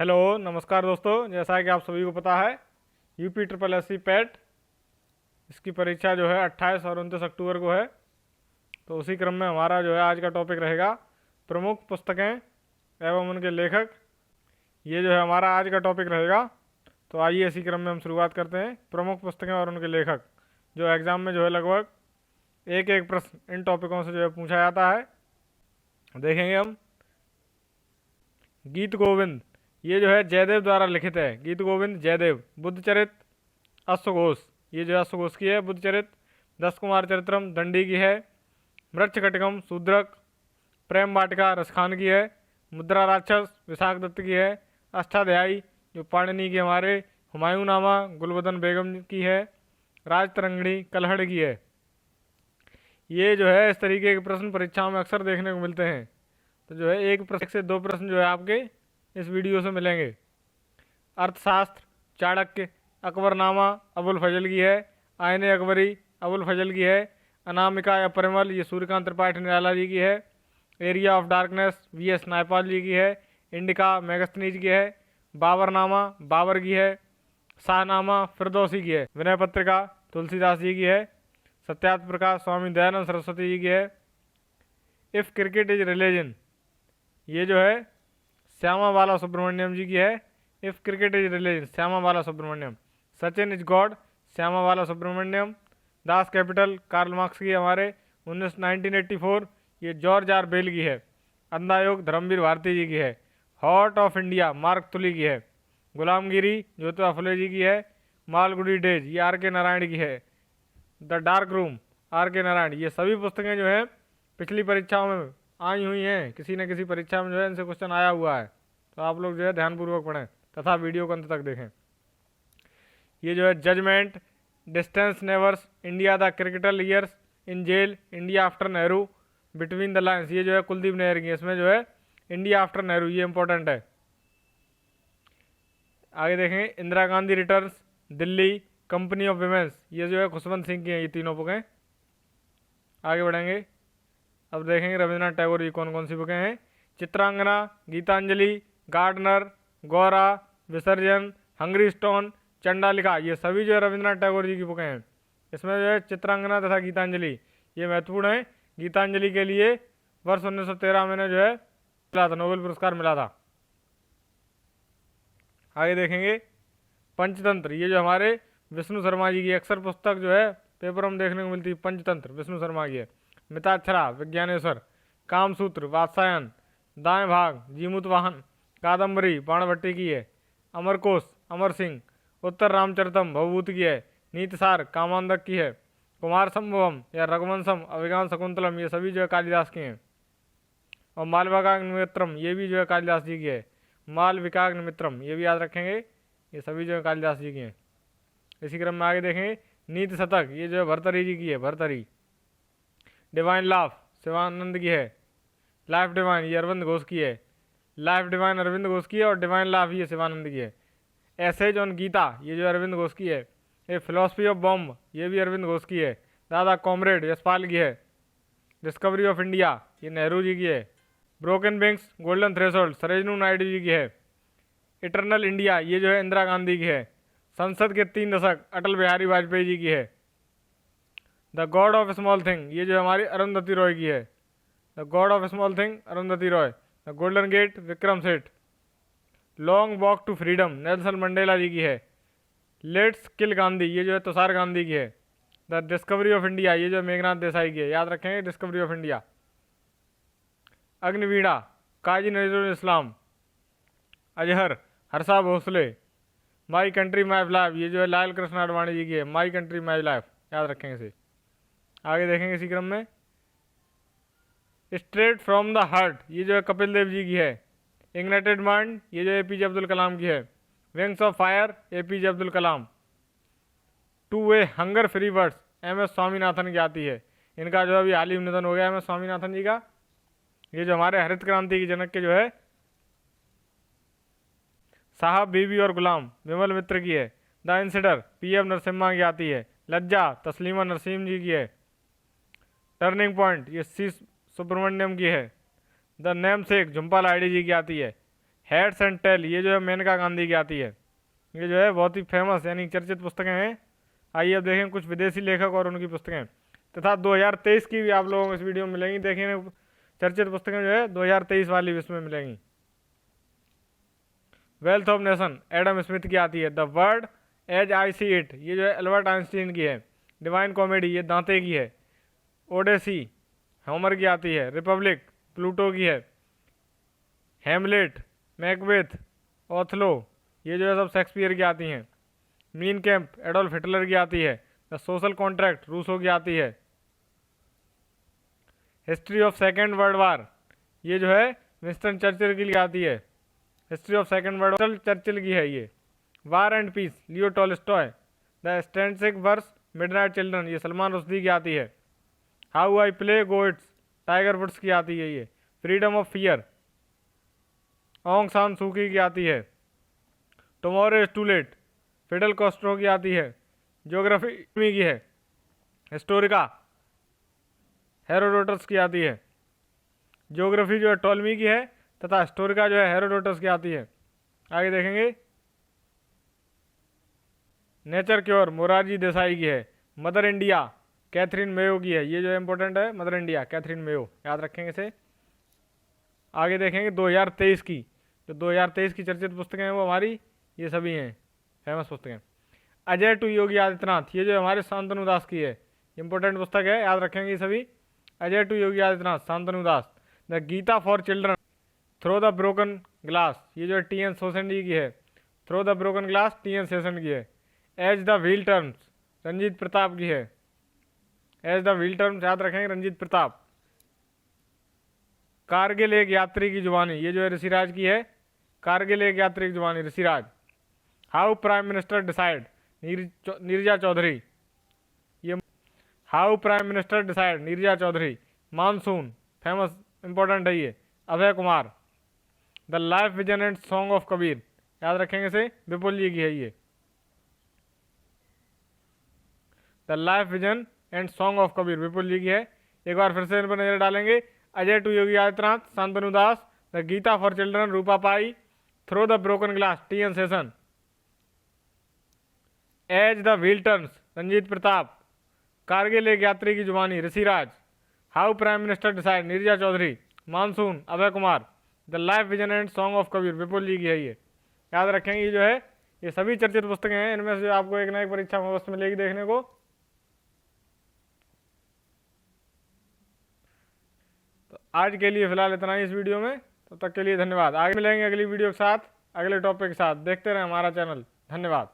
Hello नमस्कार दोस्तों, जैसा कि आप सभी को पता है UP triple S C PET इसकी परीक्षा जो है 28 और 29 अक्टूबर को है। तो उसी क्रम में हमारा जो है आज का टॉपिक रहेगा प्रमुख पुस्तकें एवं उनके लेखक। ये जो है हमारा आज का टॉपिक रहेगा। तो आइए इसी क्रम में हम शुरुआत करते हैं। प्रमुख पुस्तकें और उनके लेखक जो एग्ज़ाम में जो है लगभग एक एक प्रश्न इन टॉपिकों से जो है पूछा जाता है। देखेंगे हम गीत गोविंद, ये जो है जयदेव द्वारा लिखित है। गीत गोविंद जयदेव। बुद्धचरित अश्वघोष, ये जो है अश्वघोष की है बुद्धचरित। दस कुमार चरित्रम दंडी की है। मृच्छकटिकम शूद्रक। प्रेम वाटिका रसखान की है। मुद्रा राक्षस विशाख दत्त की है। अष्टाध्यायी जो पाणिनि के हमारे हुमायूं नामा गुलबदन बेगम की है। राज तरंगिणी कलहड़ की है। ये जो है इस तरीके के प्रश्न परीक्षाओं में अक्सर देखने को मिलते हैं। तो जो है एक प्रश्न से दो प्रश्न जो है आपके इस वीडियो से मिलेंगे। अर्थशास्त्र चाणक्य अकबरनामा अबुल फजल की है। आयन अकबरी अबुल फजल की है। अनामिका या परिमल ये सूर्यकांत त्रिपाठी निराला जी की है। Area of darkness V S. Naipaul ji की है। इंडिका मेगस्थनीज की है। बाबरनामा बाबर की है। शाहनामा फिरदौसी की है। विनय पत्रिका तुलसीदास जी की है। सत्यार्थ प्रकाश स्वामी दयानंद सरस्वती जी की है। इफ़ क्रिकेट इज रिलीजन, ये जो है श्यामा बाला सुब्रमण्यम जी की है। If cricket is religion Shyama Bala Subramaniam. Sachin is god Shyama Bala Subramaniam. Das Kapital Karl Marx की है हमारे 1984, ये जॉर्ज आर बेल की है। अंधा योग धर्मवीर भारती जी की है। हार्ट ऑफ इंडिया मार्क तुली की है। गुलामगिरी ज्योतिबा फुले जी की है। मालगुडी डेज ये आर के नारायण की है। द डार्क रूम आर के नारायण। ये सभी पुस्तकें जो है पिछली परीक्षाओं में आई हुई हैं। किसी न किसी परीक्षा में जो है इनसे क्वेश्चन आया हुआ है। तो आप लोग जो है ध्यानपूर्वक पढ़ें तथा वीडियो को अंत तक देखें। ये जो है judgement distance neighbours India the critical years in jail India after Nehru between the lines, ये जो है कुलदीप नहर की। इसमें जो है इंडिया आफ्टर नेहरू ये इंपॉर्टेंट है। आगे देखें Indira Gandhi returns Delhi company of women's, ये जो है खुशवंत सिंह की हैं ये तीनों बुकें। आगे बढ़ेंगे। अब देखेंगे रविन्द्रनाथ टैगोर की कौन कौन सी बुकें हैं। चित्रांगना गीतांजलि गार्डनर गौरा विसर्जन हंगरी स्टोन चंडालिका, ये सभी जो है रविन्द्रनाथ टैगोर जी की बुकें हैं। इसमें जो है चित्रांगना तथा गीतांजलि ये महत्वपूर्ण है। गीतांजलि के लिए वर्ष 1913 में जो है मिला था, नोबेल पुरस्कार मिला था। आगे देखेंगे पंचतंत्र, ये जो हमारे विष्णु शर्मा जी की अक्सर पुस्तक जो है पेपर में देखने को मिलती है। पंचतंत्र विष्णु शर्मा की है। मिताक्षरा विज्ञानेश्वर। कामसूत्र वात्सायन। दाएं भाग जीमूत वाहन कादम्बरी बाणभट्टी की है। अमरकोश अमर सिंह। उत्तर रामचरितम भवभूत की है। नीतिसार कामांधक की है। कुमार संभवम या रघुवंशम अभिज्ञान शकुंतलम ये सभी जो है कालिदास की हैं। और मालविकाग्निमित्रम ये भी जो है कालिदास जी की है। मालविकाग्निमित्रम ये भी याद रखेंगे, ये सभी जो है कालिदास जी की हैं। इसी क्रम में आगे देखेंगे नीति शतक ये जो है भर्तरी जी की है। भर्तरी। डिवाइन लाफ शिवानंद की है। लाइफ डिवाइन ये अरविंद घोष की है। लाइफ डिवाइन अरविंद घोष की है और डिवाइन लाफ ये शिवानंद की है। एसेज ऑन गीता ये जो अरविंद घोष की है। ये फिलोसफी ऑफ बॉम्ब ये भी अरविंद घोष की है। दादा कॉमरेड यशपाल की है। डिस्कवरी ऑफ इंडिया ये नेहरू जी की है। Broken wings golden threshold Sarojini Naidu ji की है। इटरनल इंडिया ये जो है इंदिरा गांधी की है। संसद के 3 दशक अटल बिहारी वाजपेयी जी की है। The god of small thing ये जो हमारी अरुंधति रॉय की है। The god of small thing Arundhati Roy. The golden gate Vikram Seth. Long walk to freedom Nelson Mandela ji की है। लेट्स किल गांधी ये जो है तुषार गांधी की है। द डिस्कवरी ऑफ इंडिया ये जो है मेघनाथ देसाई की है। याद रखेंगे discovery of India. Agniveena Kazi Nazrul Islam. Azhar Harsha Bhosle. My country my life ये जो है लाल कृष्ण आडवाणी जी की है। माई कंट्री माई लाइफ याद रखेंगे इसे। आगे देखेंगे इसी क्रम में स्ट्रेट फ्रॉम द हार्ट ये जो है कपिल देव जी की है। इग्नाइटेड माइंड ये जो एपीजे अब्दुल कलाम की है। Wings of fire APJ Abdul Kalam. टू वे hunger free words M S Swaminathan की आती है। इनका जो अभी हाल ही निधन हो गया एम एस स्वामीनाथन जी का। ये जो हमारे हरित क्रांति की जनक के जो है साहब बीबी और गुलाम विमल मित्र की है। द इंसिडर पीएम नरसिम्हा की आती है। लज्जा तस्लीमा नरसिम जी की है। टर्निंग पॉइंट ये सी सुब्रमण्यम की है। The namesake Jhumpa Lahiri ji की आती है। हेड्स एंड टेल, ये जो है मेनका गांधी की आती है। ये जो है बहुत ही फेमस यानी चर्चित पुस्तकें हैं। आइए अब देखें कुछ विदेशी लेखक और उनकी पुस्तकें, तथा 2023 की भी आप लोगों को इस वीडियो में मिलेंगी। देखें चर्चित पुस्तकें जो है 2023 वाली इसमें मिलेंगी। Wealth of nation Adam Smith की आती है। The world as I see it, ये जो है एल्बर्ट आइंस्टीन की है। डिवाइन कॉमेडी, ये दांते की है। ओडेसी होमर की आती है। रिपब्लिक प्लूटो की है। हेमलेट, मैकबेथ, ओथलो, ये जो है सब शेक्सपियर की आती हैं। मीन कैंप एडोल्फ हिटलर की आती है। द सोशल कॉन्ट्रैक्ट रूसो की आती है। History of second world war, ये जो है विंस्टन चर्चिल की आती है। History of second world war Churchill की है ये। War and peace Leo Tolstoy. The standard verse midnight children, ये सलमान रुश्दी की आती है। हाउ आई प्ले गोइट्स टाइगर वुड्स की आती है ये। फ्रीडम ऑफ फियर ऑंग सान सूकी की आती है। Tomorrow is too late Fidel Castro की आती है। ज्योग्राफी की है। हिस्टोरिका हेरोडोटस की आती है। ज्योग्राफी जो है टॉलमी की है, तथा हिस्टोरिका जो है हेरोडोटस की आती है। आगे देखेंगे नेचर क्योर मोरारजी देसाई की है। मदर इंडिया कैथरीन मेयो की है। ये जो है इंपॉर्टेंट है, मदर इंडिया कैथरीन मेयो, याद रखेंगे इसे। आगे देखेंगे 2023 की, जो 2023 की चर्चित पुस्तकें हैं वो हमारी ये सभी हैं फेमस पुस्तकें। अजय टू योगी आदित्यनाथ, ये जो हमारे शांतनु दास की है, इंपॉर्टेंट पुस्तक है, याद रखेंगे ये सभी। Ajay to Yogi Adityanath, Shantanu Das. The Gita for children, through the broken glass, ये जो है टी एन शेषन जी की है। Through the broken glass T N Seshan की है। As the wheel turns Ranjit Pratap की है। एज द व्हील टर्म्स याद रखेंगे, रंजीत प्रताप। कारगिल एक यात्री की जुबानी, ये जो है ऋषिराज की है। कारगिल एक यात्री की जुबानी, Rishiraj. How prime minister decide Neerja Chaudhary, ये how prime minister decide Neerja Chaudhary. Monsoon famous important है ये, Abhay Kumar. The life vision and song of Kabir, याद रखेंगे इसे, विपुल जी की है ये। The life vision and song of Kabir Vipul ji की है। एक बार फिर से इन पर नजर डालेंगे। Ajay to Yogi Adityanath, Shantanu Das. The Gita for children Rupa Pai. Through the broken glass T N Seshan. As the wheel turns Ranjit Pratap. Kargil एक यात्री की जुबानी Rishiraj. How prime minister decide Neerja Chaudhary. Monsoon Abhay Kumar. The life vision and song of Kabir Vipul ji की है ये, याद रखेंगे। ये जो है ये सभी चर्चित पुस्तकें हैं, इनमें से आपको एक ना एक परीक्षा में अवश्य मिलेगी देखने को। तो आज के लिए फिलहाल इतना ही इस वीडियो में, तब तक के लिए धन्यवाद। आगे मिलेंगे अगली वीडियो के साथ, अगले टॉपिक के साथ। देखते रहें हमारा चैनल। धन्यवाद।